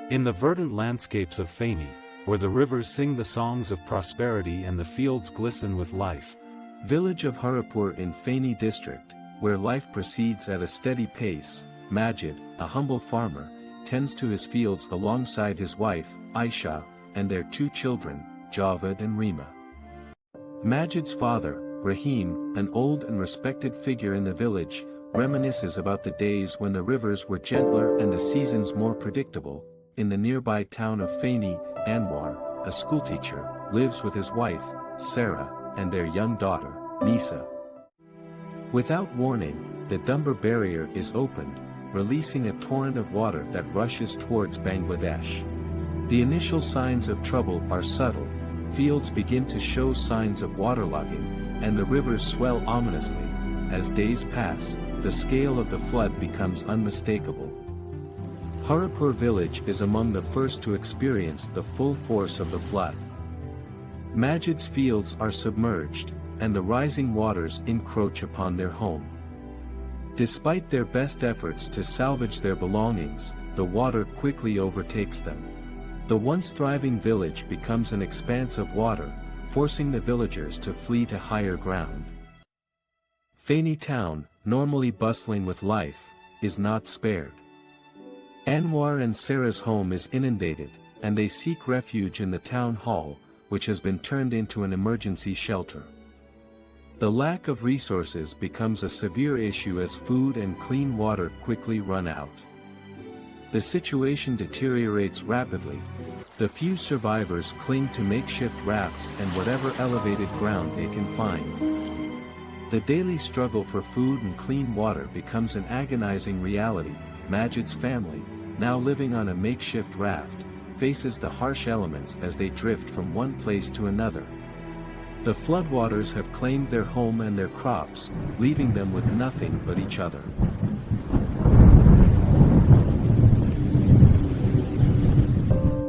In the verdant landscapes of Feni, where the rivers sing the songs of prosperity and the fields glisten with life. Village of Haripur in Feni district, where life proceeds at a steady pace, Majid, a humble farmer, tends to his fields alongside his wife, Aisha, and their two children, Javed and Rima. Majid's father, Rahim, an old and respected figure in the village, reminisces about the days when the rivers were gentler and the seasons more predictable. In the nearby town of Feni, Anwar, a schoolteacher, lives with his wife, Sarah, and their young daughter, Nisa. Without warning, the Dumbar barrier is opened, releasing a torrent of water that rushes towards Bangladesh. The initial signs of trouble are subtle, fields begin to show signs of waterlogging, and the rivers swell ominously. As days pass, the scale of the flood becomes unmistakable. Haripur village is among the first to experience the full force of the flood. Majid's fields are submerged, and the rising waters encroach upon their home. Despite their best efforts to salvage their belongings, the water quickly overtakes them. The once thriving village becomes an expanse of water, forcing the villagers to flee to higher ground. Feni town, normally bustling with life, is not spared. Anwar and Sarah's home is inundated, and they seek refuge in the town hall, which has been turned into an emergency shelter. The lack of resources becomes a severe issue as food and clean water quickly run out. The situation deteriorates rapidly. The few survivors cling to makeshift rafts and whatever elevated ground they can find. The daily struggle for food and clean water becomes an agonizing reality. Majid's family, now living on a makeshift raft, faces the harsh elements as they drift from one place to another. The floodwaters have claimed their home and their crops, leaving them with nothing but each other.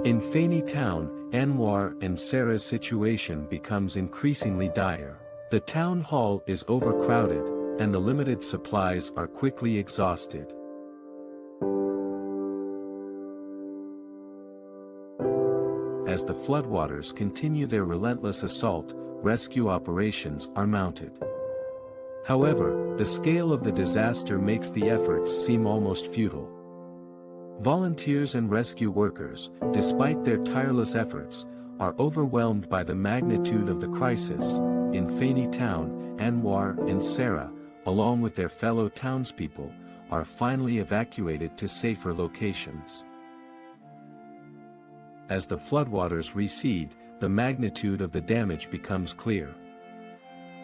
In Feni town, Anwar and Sarah's situation becomes increasingly dire. The town hall is overcrowded, and the limited supplies are quickly exhausted. As the floodwaters continue their relentless assault, rescue operations are mounted. However, the scale of the disaster makes the efforts seem almost futile. Volunteers and rescue workers, despite their tireless efforts, are overwhelmed by the magnitude of the crisis. In Feni town, Anwar and Sarah, along with their fellow townspeople, are finally evacuated to safer locations. As the floodwaters recede, the magnitude of the damage becomes clear.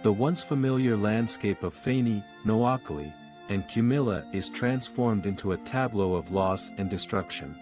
The once familiar landscape of Feni, Noakhali, and Cumilla is transformed into a tableau of loss and destruction.